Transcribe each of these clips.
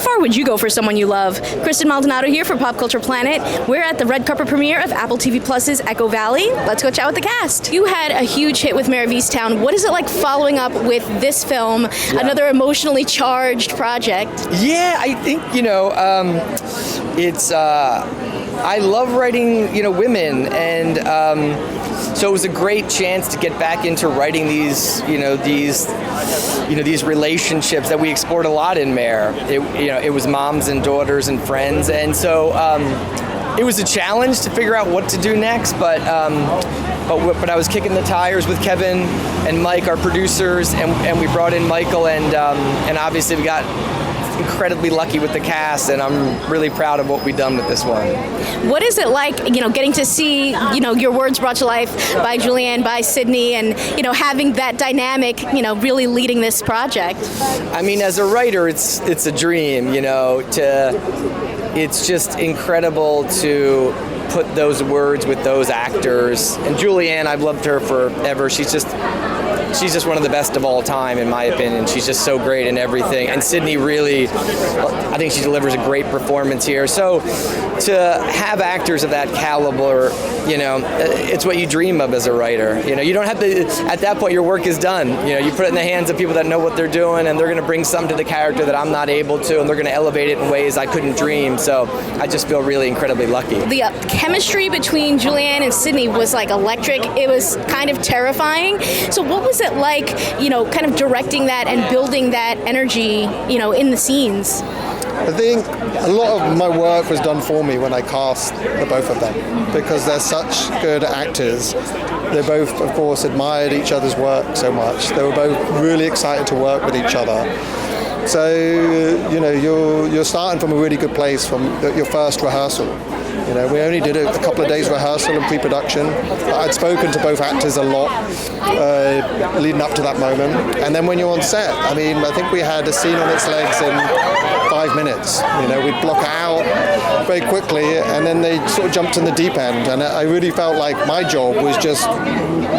far would you go for someone you love? Kristen Maldonado here for Pop Culture Planet. We're at the red carpet premiere of Apple TV Plus's Echo Valley. Let's go chat with the cast. You had a huge hit with Mayor of Easttown. What is it like following up with this film, another emotionally charged project? Yeah, I think, it's, I love writing, women, and so it was a great chance to get back into writing these relationships that we explored a lot in Mayor. It was moms and daughters and friends, and so it was a challenge to figure out what to do next, but I was kicking the tires with Kevin and Mike, our producers, and we brought in Michael, and obviously we got incredibly lucky with the cast, and I'm really proud of what we've done with this one. What is it like, getting to see, your words brought to life by Julianne, by Sydney, and, having that dynamic, really leading this project? I mean, as a writer, it's a dream, it's just incredible to put those words with those actors. And Julianne, I've loved her forever. She's just one of the best of all time, in my opinion. She's just so great in everything. And Sydney really, I think she delivers a great performance here. So to have actors of that caliber, it's what you dream of as a writer. You don't have to, at that point, your work is done. You put it in the hands of people that know what they're doing, and they're going to bring something to the character that I'm not able to, and they're going to elevate it in ways I couldn't dream. So I just feel really incredibly lucky. The chemistry between Julianne and Sydney was like electric. It was kind of terrifying. So what was it like, kind of directing that and building that energy, in the scenes? I think a lot of my work was done for me when I cast the both of them, because they're such good actors. They both, of course, admired each other's work so much. They were both really excited to work with each other. So, you're starting from a really good place from your first rehearsal. We only did a couple of days rehearsal and pre-production. I'd spoken to both actors a lot leading up to that moment. And then when you're on set, I think we had a scene on its legs in 5 minutes. We'd block it out very quickly, and then they sort of jumped in the deep end. And I really felt like my job was just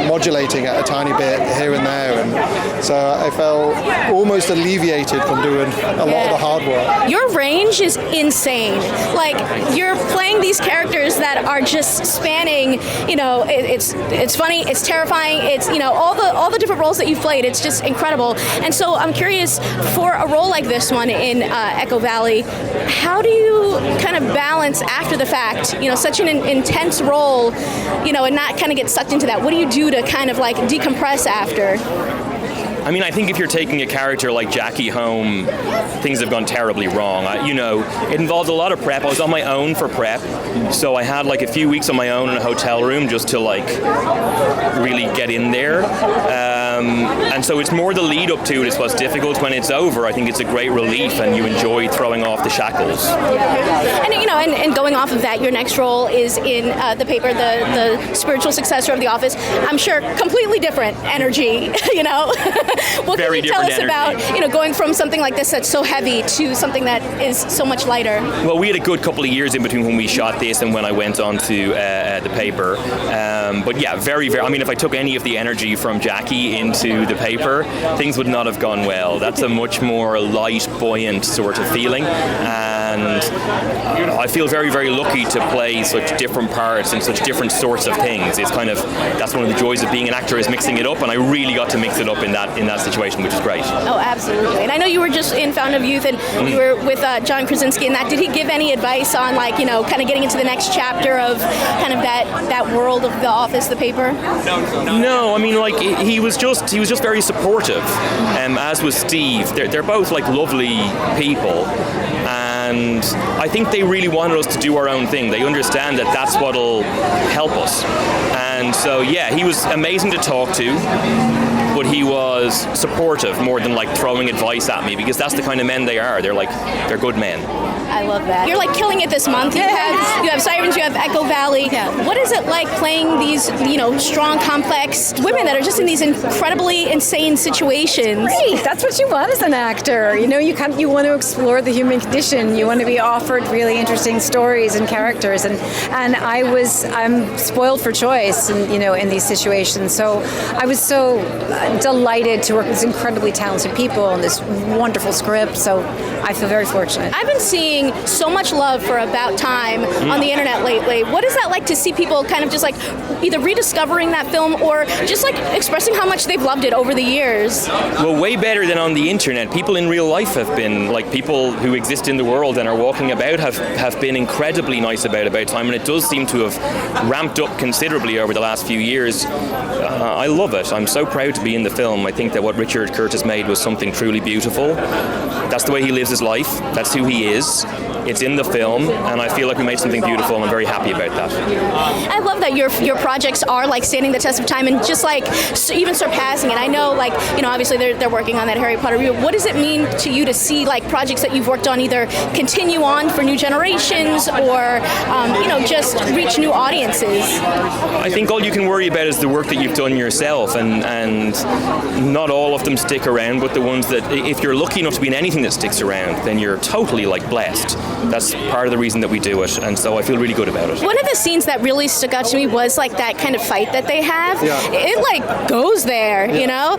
modulating it a tiny bit here and there. And so I felt almost alleviated from doing a lot of the hard work. Your range is insane. Like, you're playing these characters that are just spanning, it's funny, it's terrifying, it's, all the different roles that you've played. It's just incredible. And so I'm curious, for a role like this one in Echo Valley, how do you kind of balance after the fact, such an intense role, and not kind of get sucked into that? What do you do to kind of like decompress after? I think if you're taking a character like Jackie home, things have gone terribly wrong. It involved a lot of prep. I was on my own for prep, so I had like a few weeks on my own in a hotel room just to really get in there. And so it's more the lead up to it is what's difficult. When it's over, I think it's a great relief, and you enjoy throwing off the shackles. And going off of that, your next role is in the paper, the spiritual successor of The Office. I'm sure completely different energy, What can you tell us about, going from something like this that's so heavy to something that is so much lighter? Well, we had a good couple of years in between when we shot this and when I went on to the paper. But yeah, very, very, if I took any of the energy from Jackie into the paper, things would not have gone well. That's a much more light, buoyant sort of feeling. And I feel very, very lucky to play such different parts and such different sorts of things. It's that's one of the joys of being an actor, is mixing it up, and I really got to mix it up in that situation, which is great. Oh, absolutely. And I know you were just in Fountain of Youth, and you were with John Krasinski in that. Did he give any advice on, kind of getting into the next chapter of kind of that world of The Office, the paper? No, he was just very supportive, as was Steve. They're both lovely people. And I think they really wanted us to do our own thing. They understand that that's what'll help us. And so, yeah, he was amazing to talk to, but he was supportive more than throwing advice at me, because that's the kind of men they are. They're good men. I love that. You're killing it this month. You have Sirens, you have Echo Valley. Yeah. What is it like playing these, strong, complex women that are just in these incredibly insane situations? Great. That's what you want as an actor. You want to explore the human condition. You want to be offered really interesting stories and characters. And I'm spoiled for choice, in these situations. So I was so delighted to work with these incredibly talented people and this wonderful script. So I feel very fortunate. I've been seeing so much love for About Time on the internet lately. What is that like to see people kind of just like either rediscovering that film or just like expressing how much they've loved it over the years? Well, way better than on the internet. People in real life have been, like people who exist in the world and are walking about have been incredibly nice about Time, and it does seem to have ramped up considerably over the last few years. I love it. I'm so proud to be in the film. I think that what Richard Curtis made was something truly beautiful. That's the way he lives his life. That's who he is. It's in the film, and I feel like we made something beautiful, and I'm very happy about that. I love that your projects are like standing the test of time and just like even surpassing it. I know, like, you know, obviously they're working on that Harry Potter reboot. What does it mean to you to see like projects that you've worked on either continue on for new generations or you know, just reach new audiences? I think all you can worry about is the work that you've done yourself, and not all of them stick around, but the ones that, if you're lucky enough to be in anything that sticks around, then you're totally like blessed. That's part of the reason that we do it, and so I feel really good about it. One of the scenes that really stuck out to me was like that kind of fight that they have. Yeah. It like goes there, you know?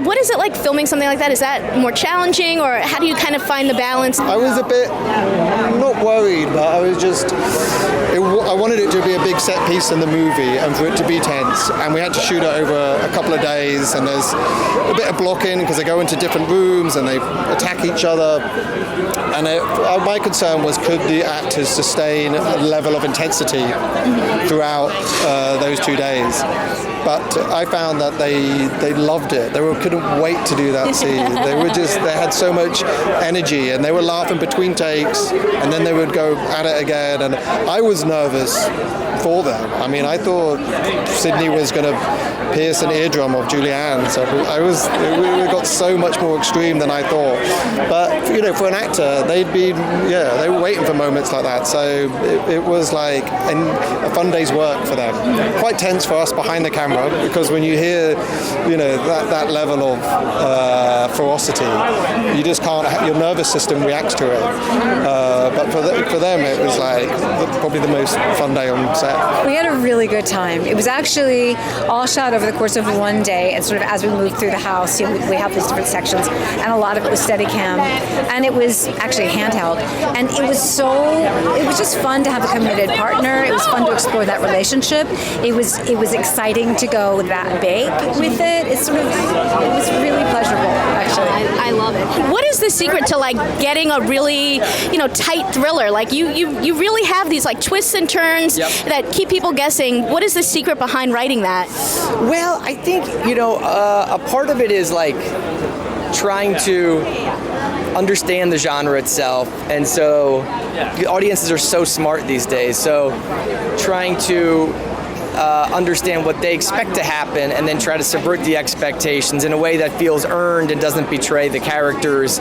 What is it like filming something like that? Is that more challenging, or how do you kind of find the balance? I was a bit, not worried, but I was just, I wanted it to be a big set piece in the movie and for it to be tense, and we had to shoot it over a couple of days, and there's a bit of blocking because they go into different rooms and they attack each other, and my concern was, could the actors sustain a level of intensity throughout those 2 days? But I found that they loved it. They couldn't wait to do that scene. They had so much energy, and they were laughing between takes, and then they would go at it again, and I was nervous for them. I mean, I thought Sydney was going to pierce an eardrum of Julianne, so we got so much more extreme than I thought. But, you know, for an actor, they were waiting for moments like that, so it was like a fun day's work for them. Quite tense for us behind the camera, because when you hear, you know, that level of ferocity, you just can't, your nervous system reacts to it. But for them, it was like probably the most fun day on set. We had a really good time. It was actually all shot over the course of one day, and sort of as we moved through the house, you know, we have these different sections, and a lot of it was Steadicam, and it was actually handheld, and it was just fun to have a committed partner. It was fun to explore that relationship. It was exciting to go that big with it. It was really pleasurable, actually. I love it. What is the secret to like getting a really, you know, tight thriller? Like you really have these like twists and turns that keep people guessing. What is the secret behind writing that? Well, I think, you know, a part of it is like trying to understand the genre itself, and so the audiences are so smart these days, so trying to understand what they expect to happen and then try to subvert the expectations in a way that feels earned and doesn't betray the characters.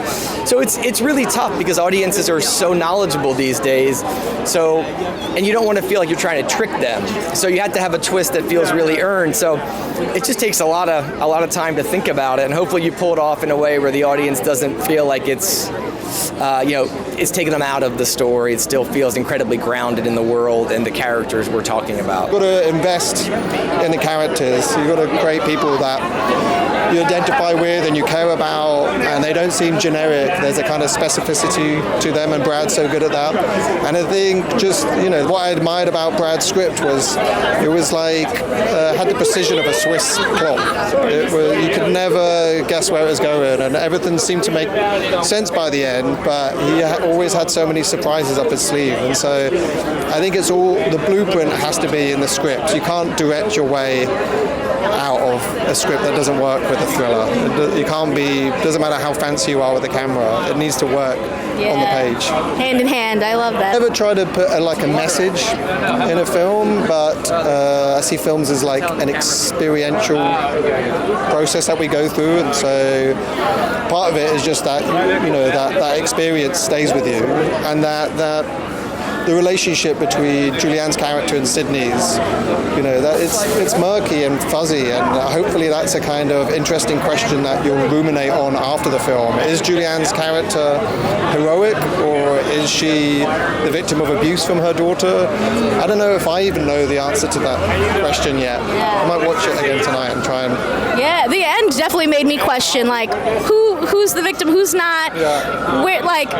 So it's really tough because audiences are so knowledgeable these days. So, and you don't want to feel like you're trying to trick them. So you have to have a twist that feels really earned. So it just takes a lot of time to think about it, and hopefully you pull it off in a way where the audience doesn't feel like it's it's taking them out of the story. It still feels incredibly grounded in the world and the characters we're talking about. You've got to invest in the characters. You've got to create people that you identify with and you care about, and they don't seem generic. There's a kind of specificity to them, and Brad's so good at that. And I think just, you know, what I admired about Brad's script was it was like had the precision of a Swiss clock. You could never guess where it was going, and everything seemed to make sense by the end, but he always had so many surprises up his sleeve. And so I think it's all, the blueprint has to be in the script. You can't direct your way out of a script that doesn't work with a thriller. You can't be, doesn't matter how fancy you are with the camera, it needs to work on the page. Hand in hand, I love that. I never try to put a message in a film, but I see films as like an experiential process that we go through, and so part of it is just that, you know, that experience stays with you, and that the relationship between Julianne's character and Sydney's, that it's murky and fuzzy, and hopefully that's a kind of interesting question that you'll ruminate on after the film. Is Julianne's character heroic, or is she the victim of abuse from her daughter? I don't know if I even know the answer to that question yet. I might watch it again tonight and try and... Yeah, the end definitely made me question, like, who's the victim, who's not, where, like,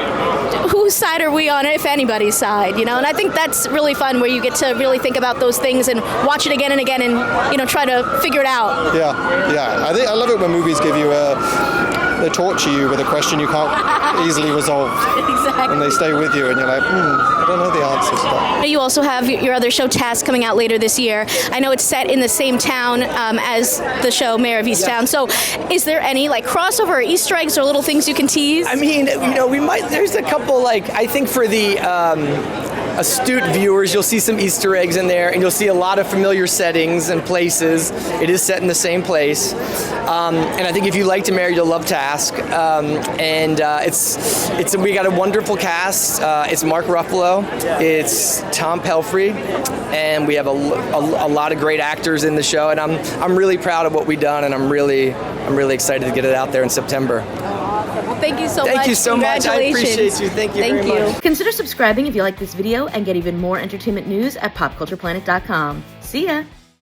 whose side are we on, if anybody's side, and I think that's really fun, where you get to really think about those things and watch it again and again and, try to figure it out. Yeah. I love it when movies give you they torture you with a question you can't easily resolve. Exactly. And they stay with you and you're like, I don't know the answer to that. You also have your other show, Task, coming out later this year. I know it's set in the same town as the show Mayor of Easttown. So is there any crossover or Easter eggs or little things you can tease? I mean, we might, there's a couple, I think for the astute viewers, you'll see some Easter eggs in there, and you'll see a lot of familiar settings and places. It is set in the same place. And I think if you liked Mayor, you'll love Task. And we got a wonderful cast. It's Mark Ruffalo, it's Tom Pelfrey, and we have a lot of great actors in the show. And I'm really proud of what we've done, and I'm really excited to get it out there in September. Well, thank you so much. Thank you so much. I appreciate you. Thank you very much. Consider subscribing if you like this video and get even more entertainment news at popcultureplanet.com. See ya!